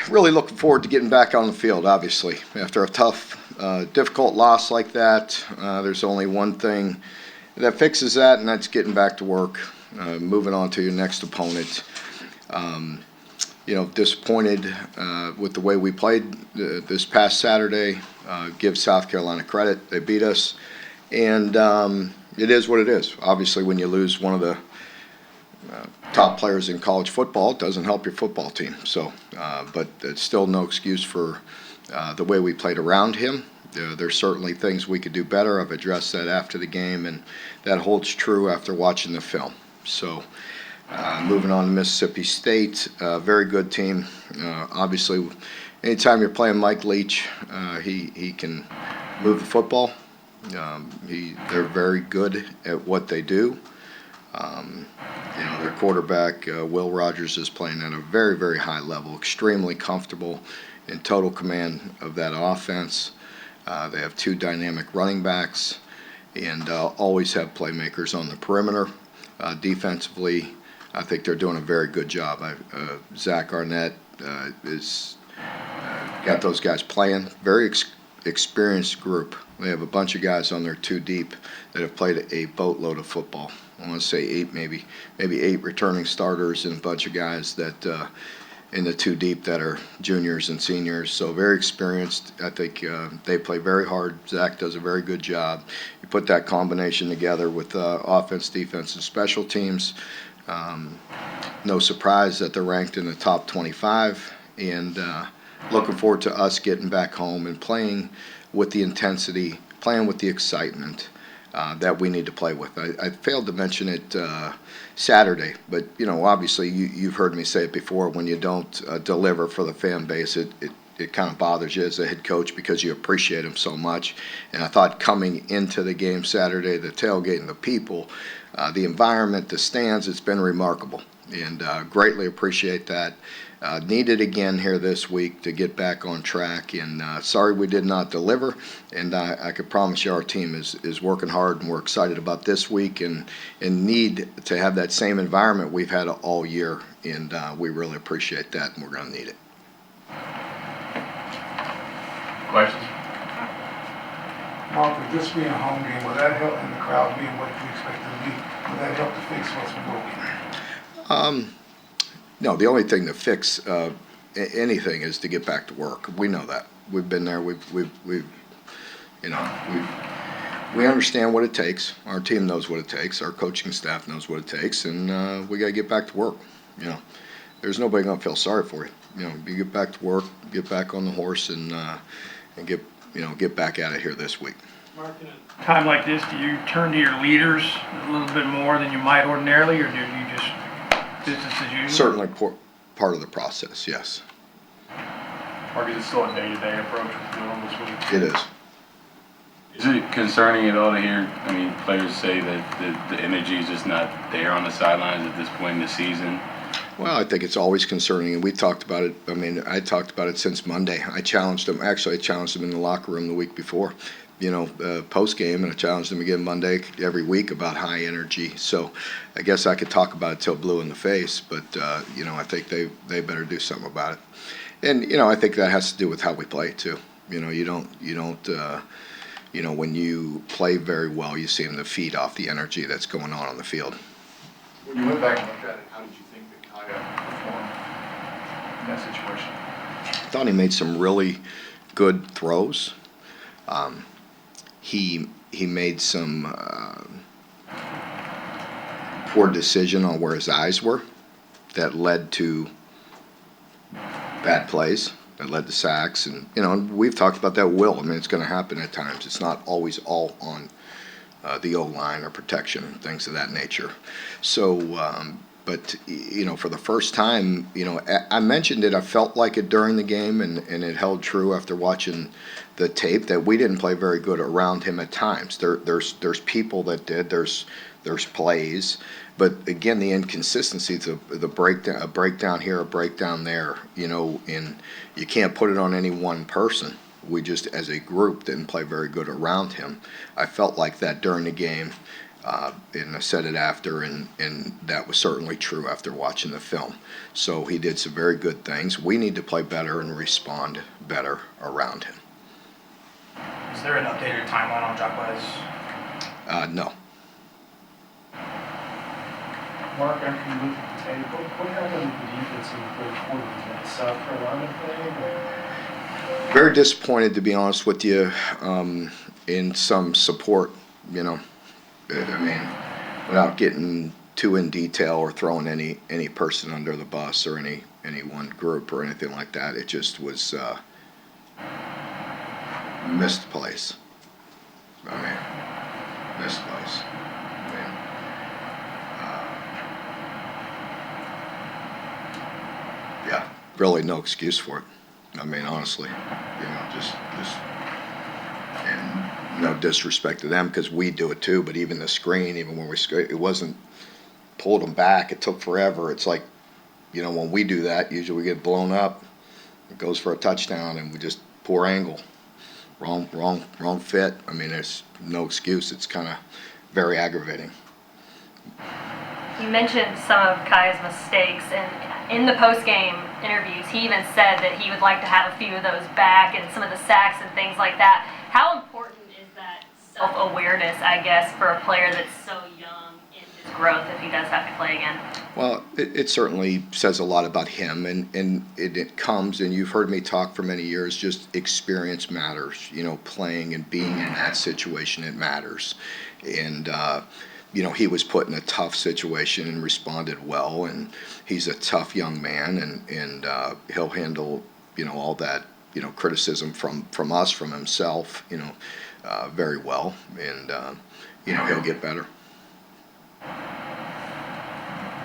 Really looking forward to getting back on the field, obviously. After a tough, difficult loss like that, there's only one thing that fixes that, and that's getting back to work, moving on to your next opponent. Disappointed with the way we played this past Saturday. Give South Carolina credit. They beat us. And it is what it is. Obviously, when you lose one of the top players in college football, it doesn't help your football team. So, but it's still no excuse for the way we played around him. There's certainly things we could do better. I've addressed that after the game, and that holds true after watching the film. So, moving on to Mississippi State, very good team. Obviously, anytime you're playing Mike Leach, he can move the football. They're very good at what they do. Their quarterback, Will Rogers, is playing at a very, very high level, extremely comfortable, in total command of that offense. They have two dynamic running backs and always have playmakers on the perimeter. Defensively, I think they're doing a very good job. Zach Arnett is got those guys playing. Very experienced group. They have a bunch of guys on their two deep that have played a boatload of football. I want to say eight, maybe eight returning starters, and a bunch of guys that in the two deep that are juniors and seniors. So very experienced. I think they play very hard. Zach does a very good job. You put that combination together with offense, defense, and special teams. No surprise that they're ranked in the top 25, and looking forward to us getting back home and playing with the intensity, playing with the excitement that we need to play with. I failed to mention it Saturday, but obviously you've heard me say it before. When you don't deliver for the fan base, it kind of bothers you as a head coach because you appreciate them so much. And I thought coming into the game Saturday, the tailgate and the people, the environment, the stands, it's been remarkable, and greatly appreciate that. Need it again here this week to get back on track, and sorry we did not deliver, and I could promise you our team is working hard, and we're excited about this week and need to have that same environment we've had all year, and we really appreciate that, and we're going to need it. Questions? Mark, with this being a home game, will that help, and the crowd being what you expect it to be, will that help to fix what's broken? No, the only thing to fix anything is to get back to work. We know that. We've been there. We understand what it takes. Our team knows what it takes. Our coaching staff knows what it takes, and we got to get back to work. There's nobody going to feel sorry for you. You get back to work, get back on the horse, and get back at it here this week. Mark, in a time like this, do you turn to your leaders a little bit more than you might ordinarily, or do you just business as usual? Certainly part of the process, yes. Mark, is it still a day-to-day approach with Dylan this week? It is. Is it concerning at all to hear, players say that the energy is just not there on the sidelines at this point in the season? Well, I think it's always concerning, and we talked about it. I talked about it since Monday. I challenged them. Actually, I challenged them in the locker room the week before, post-game, and I challenged them again Monday every week about high energy. So I guess I could talk about it till blue in the face, but, I think they better do something about it. And, I think that has to do with how we play, too. You don't when you play very well, you seem to feed off the energy that's going on the field. When you went back and looked at it, how did you think that Kaya performed in that situation? I thought he made some really good throws. He made some poor decision on where his eyes were that led to bad plays, that led to sacks. And, we've talked about that will. It's going to happen at times. It's not always all on the O-line or protection, things of that nature. So, but, for the first time, I mentioned it. I felt like it during the game, and it held true after watching the tape that we didn't play very good around him at times. There's people that did. There's plays. But again, the inconsistencies of the breakdown, a breakdown here, a breakdown there, and you can't put it on any one person. We just, as a group, didn't play very good around him. I felt like that during the game, And I said it after, and that was certainly true after watching the film. So he did some very good things. We need to play better and respond better around him. Is there an updated timeline on Jacquez? No. Mark, after you look at the tape, what happened with the defense in the third quarter? Was that a South Carolina thing? Or? Very disappointed, to be honest with you, in some support, you know. I mean, without getting too in detail or throwing any person under the bus or any one group or anything like that, it just was misplaced. I mean, misplaced. I mean, yeah, really no excuse for it. I mean, honestly, you know, just, and no disrespect to them because we do it too. But even the screen, even when it wasn't pulled them back. It took forever. It's like, you know, when we do that, usually we get blown up. It goes for a touchdown, and we just poor angle, wrong fit. I mean, there's no excuse. It's kind of very aggravating. You mentioned some of Kai's mistakes, and in the post-game interviews, he even said that he would like to have a few of those back and some of the sacks and things like that. How important is that self-awareness, I guess, for a player that's so young in his growth if he does have to play again? Well, it certainly says a lot about him, and it comes, and you've heard me talk for many years, just experience matters. You know, playing and being in that situation, it matters. And, you know, he was put in a tough situation and responded well, and he's a tough young man, and he'll handle, you know, all that, you know, criticism from us, from himself, you know, very well, and, you know, he'll get better.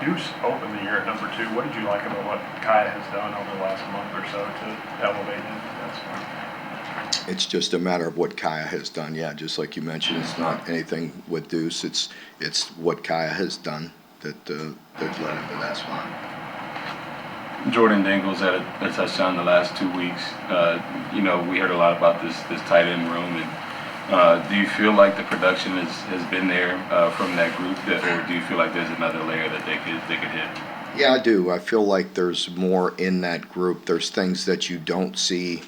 Deuce opened the year at number 2. What did you like about what Kaya has done over the last month or so to elevate him? It's just a matter of what Kaya has done. Yeah, just like you mentioned, it's not anything with Deuce. It's what Kaya has done that led him to that spot. Jordan Dingle's had a touchdown the last 2 weeks. You know, we heard a lot about this tight end room, and do you feel like the production has been there from that group, or do you feel like there's another layer that they could hit? Yeah, I do. I feel like there's more in that group. There's things that you don't see.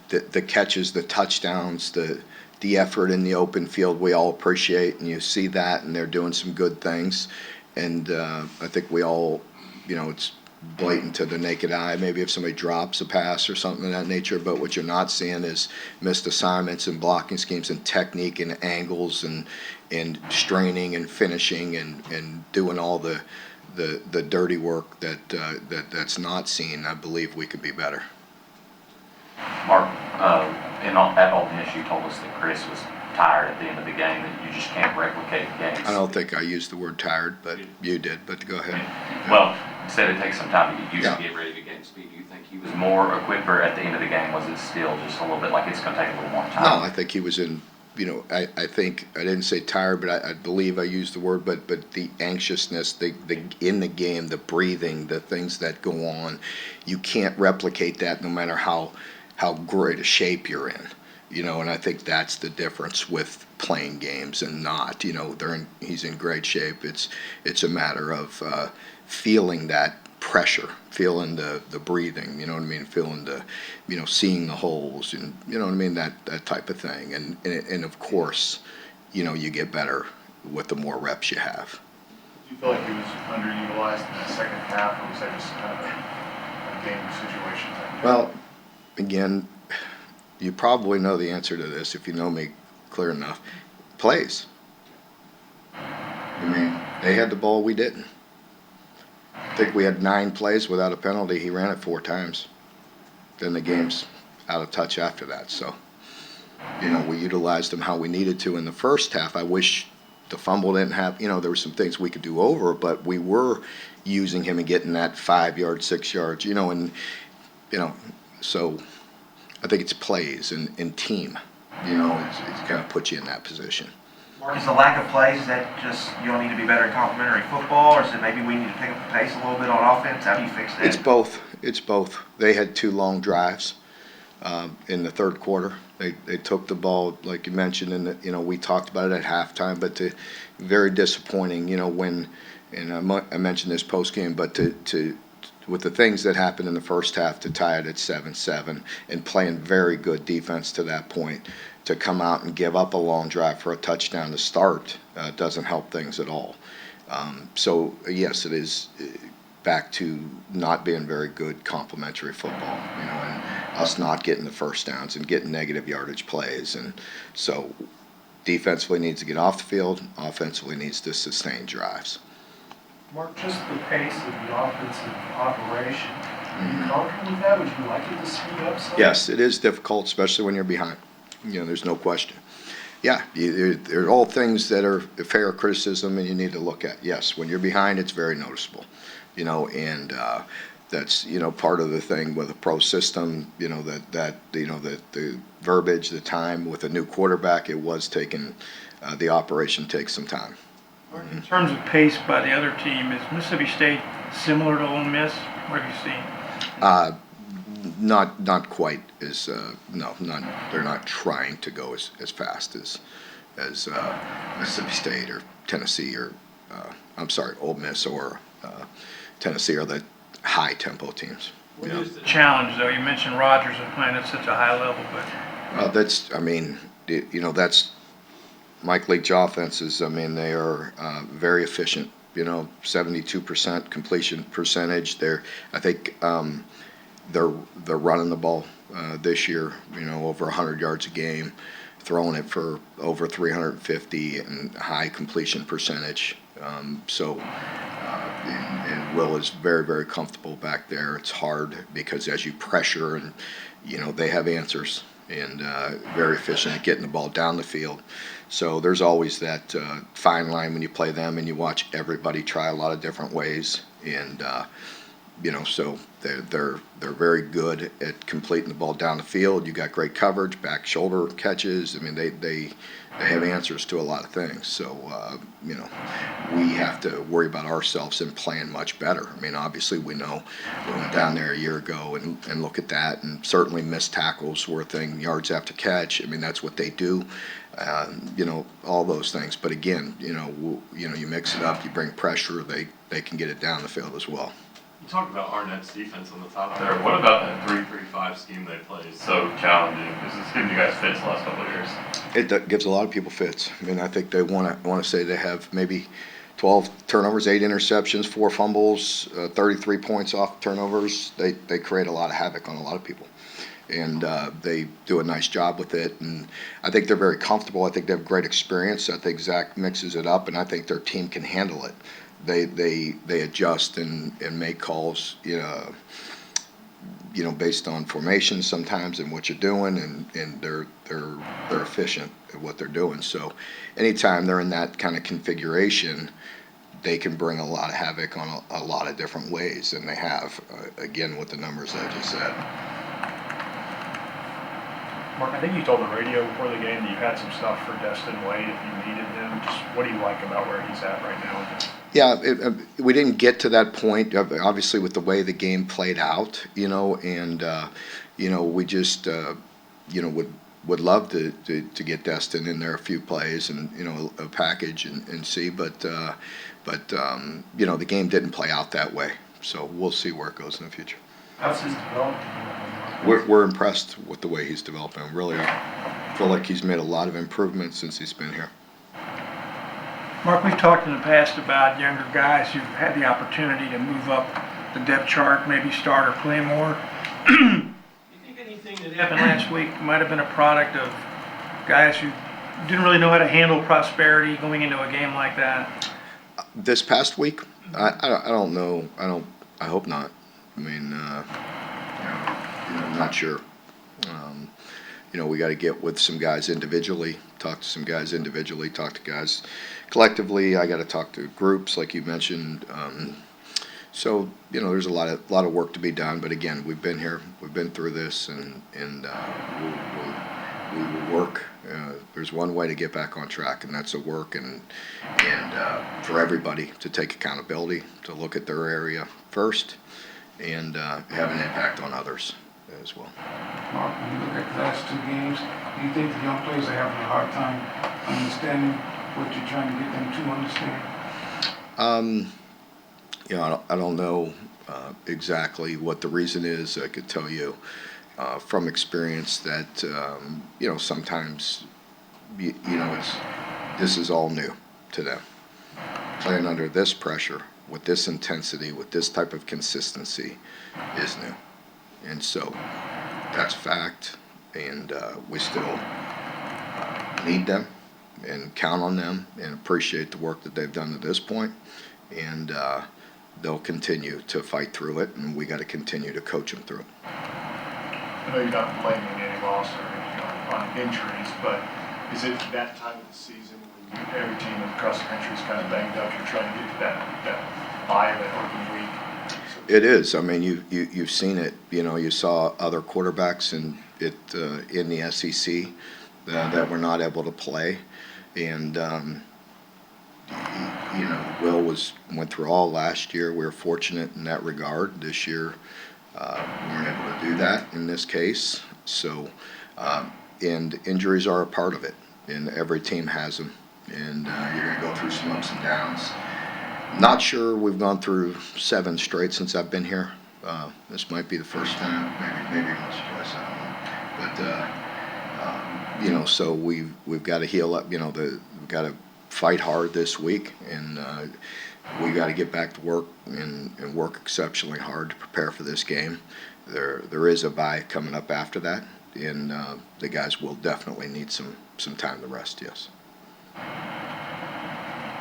The catches, the touchdowns, the effort in the open field we all appreciate, and you see that, and they're doing some good things. And I think we all, you know, it's blatant to the naked eye, maybe if somebody drops a pass or something of that nature, but what you're not seeing is missed assignments and blocking schemes and technique and angles and straining and finishing and doing all the dirty work that's not seen. I believe we could be better. Mark, at Ole Miss, you told us that Chris was tired at the end of the game, that you just can't replicate games. I don't think I used the word tired, but you did. But go ahead. Well, you said it takes some time to get used to get ready to get speed. Do you think he was more equipped, or at the end of the game was it still just a little bit like it's going to take a little more time? No, I think he was in. You know, I think I didn't say tired, but I believe I used the word. But the anxiousness, the in the game, the breathing, the things that go on, you can't replicate that no matter how great a shape you're in. You know, and I think that's the difference with playing games and not. You know, he's in great shape. It's a matter of feeling that pressure, feeling the breathing. You know what I mean? Feeling the, you know, seeing the holes, and you know what I mean, that type of thing. And of course, you know, you get better with the more reps you have. Do you feel like he was underutilized in the second half, or was that just kind of a game situation? Well, again, you probably know the answer to this if you know me clear enough. Plays. I mean, they had the ball, we didn't. I think we had 9 plays without a penalty. He ran it 4 times. Then the game's out of touch after that. So, you know, we utilized him how we needed to in the first half. I wish the fumble didn't have, you know, there were some things we could do over, but we were using him and getting that 5 yards, 6 yards, you know, and, you know, so I think it's plays and team. You know, it kind of puts you in that position. Mark, is the lack of plays, is that just you all need to be better at complementary football, or is it maybe we need to pick up the pace a little bit on offense? How do you fix that? It's both. It's both. They had 2 long drives. in the third quarter. They took the ball, like you mentioned, and we talked about it at halftime, but very disappointing, when, and I mentioned this post game, but to with the things that happened in the first half to tie it at 7-7 and playing very good defense to that point, to come out and give up a long drive for a touchdown to start doesn't help things at all. So yes, it is back to not being very good complementary football, and us not getting the first downs and getting negative yardage plays. And so defensively needs to get off the field, offensively needs to sustain drives. Mark, just the pace of the offensive operation, are you comfortable with that? Would you like it to speed up some? Yes, it is difficult, especially when you're behind. There's no question. Yeah, they're all things that are fair criticism and you need to look at. Yes, when you're behind, it's very noticeable, and that's, part of the thing with a pro system, that the verbiage, the time with a new quarterback, it was taking, the operation takes some time. In terms of pace by the other team, is Mississippi State similar to Ole Miss? What have you seen? Not quite as no, they're not trying to go as fast as Mississippi State or Tennessee or I'm sorry, Ole Miss or Tennessee are the high tempo teams. What is the challenge though? You mentioned Rodgers is playing at such a high level, but that's Mike Leach offenses. They are very efficient. 72% completion percentage. I think they're running the ball this year. Over 100 yards a game, throwing it for over 350 and high completion percentage. And Will is very, very comfortable back there. It's hard because as you pressure and they have answers and very efficient at getting the ball down the field. So there's always that fine line when you play them and you watch everybody try a lot of different ways. And so they're very good at completing the ball down the field. You got great coverage, back shoulder catches. They have answers to a lot of things. So we have to worry about ourselves and playing much better. Obviously we know we went down there a year ago and look at that, and certainly missed tackles were a thing, yards after catch. That's what they do. All those things. But again, you mix it up, you bring pressure, they can get it down the field as well. You talked about Arnett's defense on the top there. What about that 3-3-5 scheme they play is so challenging? Because it's given you guys fits the last couple of years. It gives a lot of people fits. I think they want to say they have maybe 12 turnovers, 8 interceptions, 4 fumbles, 33 points off turnovers. They create a lot of havoc on a lot of people. And they do a nice job with it. And I think they're very comfortable. I think they have great experience. I think Zach mixes it up, and I think their team can handle it. They adjust and make calls, based on formation sometimes and what you're doing, and they're efficient at what they're doing. So anytime they're in that kind of configuration, they can bring a lot of havoc on a lot of different ways, and they have, again, with the numbers I just said. Mark, I think you told the radio before the game that you had some stuff for Destin Wade if you needed him. Just what do you like about where he's at right now? Yeah, we didn't get to that point, obviously, with the way the game played out, and we just, would love to get Destin in there a few plays and a package and see, but the game didn't play out that way, so we'll see where it goes in the future. How's his development? We're impressed with the way he's developing. Really, I feel like he's made a lot of improvements since he's been here. Mark, we've talked in the past about younger guys who've had the opportunity to move up the depth chart, maybe start or play more. Do you think anything that happened last week might have been a product of guys who didn't really know how to handle prosperity going into a game like that? This past week, I don't know. I hope not. I'm not sure. We got to get with some guys individually, talk to some guys individually, talk to guys collectively. I got to talk to groups, like you mentioned. So there's a lot of work to be done. But again, we've been here, we've been through this, and we will work. There's one way to get back on track, and that's to work and for everybody to take accountability, to look at their area first, and have an impact on others. as well. Mark, when you look at the last two games, do you think the young players are having a hard time understanding what you're trying to get them to understand? I don't know exactly what the reason is. I could tell you from experience that sometimes this is all new to them. Playing under this pressure, with this intensity, with this type of consistency, is new, and so that's fact. And we still need them and count on them and appreciate the work that they've done to this point. And they'll continue to fight through it, and we got to continue to coach them through it. I know you're not blaming any loss or on injuries, but is it that time of the season when every team across the country is kind of banged up, you're trying to get to that bye, that working week? It is. I mean, you've seen it. You saw other quarterbacks in the SEC that were not able to play, and Will went through all last year. We were fortunate in that regard. This year, we weren't able to do that in this case. So, and injuries are a part of it, and every team has them. And you're going to go through some ups and downs. Not sure we've gone through 7 straight since I've been here. This might be the first time, maybe once or twice. I don't know. But so we've got to heal up. We've got to fight hard this week, and we got to get back to work and work exceptionally hard to prepare for this game. There is a bye coming up after that, and the guys will definitely need some time to rest. Yes.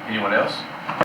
Anyone else?